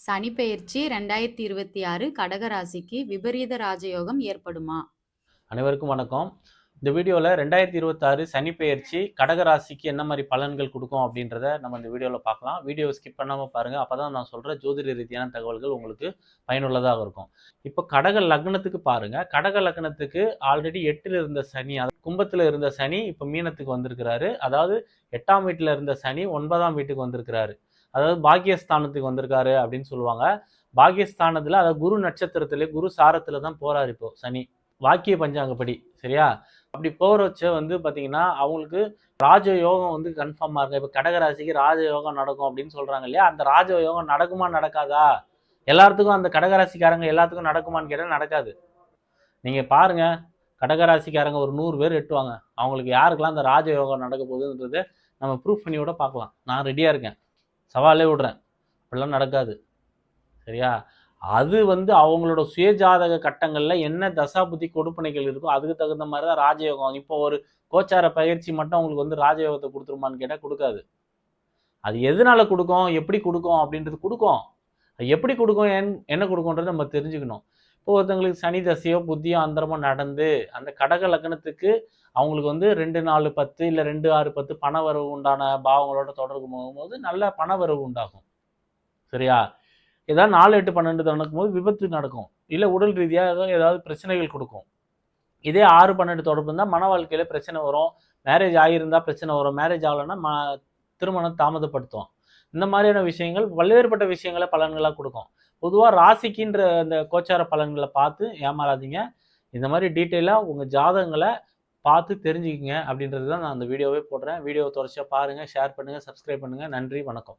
சனி பெயர்ச்சி 2026 கடக ராசிக்கு விபரீத ராஜயோகம் ஏற்படுமா? அனைவருக்கும் வணக்கம். இந்த வீடியோவில் 2026 சனி பெயர்ச்சி கடக ராசிக்கு என்ன மாதிரி பலன்கள் கொடுக்கும் அப்படின்றத நம்ம இந்த வீடியோவில் பார்க்கலாம். வீடியோ ஸ்கிப் பண்ணாமல் பாருங்கள். அப்போ தான் நான் சொல்கிற ஜோதிட ரீதியான தகவல்கள் உங்களுக்கு பயனுள்ளதாக இருக்கும். இப்போ கடக லக்னத்துக்கு பாருங்கள். கடக லக்னத்துக்கு ஆல்ரெடி 8ல் இருந்த சனி, கும்பத்தில் இருந்த சனி இப்போ மீனத்துக்கு வந்திருக்கிறாரு. அதாவது 8ஆம் வீட்டில் இருந்த சனி 9ஆம் வீட்டுக்கு வந்திருக்கிறாரு. அதாவது பாக்கியஸ்தானத்துக்கு வந்திருக்காரு அப்படின்னு சொல்லுவாங்க. பாக்கியஸ்தானத்தில் அதாவது குரு நட்சத்திரத்திலே குரு சாரத்தில் தான் போகிறார் இப்போ சனி, வாக்கிய பஞ்சாங்கப்படி. சரியா? அப்படி போகிறச்ச பார்த்தீங்கன்னா அவங்களுக்கு ராஜயோகம் கன்ஃபார்மாக இருக்கு. இப்போ கடகராசிக்கு ராஜயோகம் நடக்கும் அப்படின்னு சொல்கிறாங்க இல்லையா? அந்த ராஜயோகம் நடக்குமா நடக்காதா? எல்லாத்துக்கும் அந்த கடகராசிக்காரங்க எல்லாத்துக்கும் நடக்குமான்னு கேட்டால் நடக்காது. நீங்கள் பாருங்கள், கடகராசிக்காரங்க ஒரு 100 பேர் எட்டுவாங்க. அவங்களுக்கு யாருக்கெல்லாம் அந்த ராஜயோகம் நடக்க போகுதுன்றதை நம்ம ப்ரூஃப் பண்ணி விட பார்க்கலாம். நான் ரெடியாக இருக்கேன், சவாலே விடுறேன். அப்படிலாம் நடக்காது. சரியா? அது அவங்களோட சுயஜாதக கட்டங்களில் என்ன தசாபுத்தி கொடுப்பனைகள் இருக்கோ அதுக்கு தகுந்த மாதிரி தான் ராஜயோகம். இப்போ ஒரு கோச்சார பயிற்சி மட்டும் அவங்களுக்கு ராஜயோகத்தை கொடுத்துருமான்னு கேட்டால் கொடுக்காது. அது எதனால கொடுக்கும், எப்படி கொடுக்கும் அப்படின்றது கொடுக்கும். எப்படி கொடுக்கும், என்ன கொடுக்கும்ன்றது நம்ம தெரிஞ்சுக்கணும். இப்போ ஒருத்தவங்களுக்கு சனி தசையோ புத்தியோ அந்தரமோ நடந்து அந்த கடக லக்னத்துக்கு அவங்களுக்கு 2, 4, 10 இல்லை 2, 6, 10 பண வரவு உண்டான பாவங்களோட தொடர்பு போகும்போது நல்ல பண வரவு உண்டாகும். சரியா? ஏதாவது 4, 8, 12 நடக்கும்போது விபத்து நடக்கும், இல்லை உடல் ரீதியாக ஏதாவது பிரச்சனைகள் கொடுக்கும். இதே 6, 12 தொடர்பு இருந்தால் மன வாழ்க்கையில் பிரச்சனை வரும். மேரேஜ் ஆகியிருந்தால் பிரச்சனை வரும். மேரேஜ் ஆகலைன்னா திருமணம் தாமதப்படுத்தும். இந்த மாதிரியான விஷயங்கள் பல்வேறுபட்ட விஷயங்களை பலன்களாக கொடுக்கும். பொதுவாக ராசிக்குன்ற அந்த கோச்சார பலன்களை பார்த்து ஏமாறாதீங்க. இந்த மாதிரி டீட்டெயிலாக உங்கள் ஜாதகங்களை பார்த்து தெரிஞ்சுக்கிங்க அப்படின்றது தான் நான் அந்த வீடியோவே போடுறேன். வீடியோவை தொடர்ச்சியாக பாருங்கள், ஷேர் பண்ணுங்கள், சப்ஸ்கிரைப் பண்ணுங்கள். நன்றி, வணக்கம்.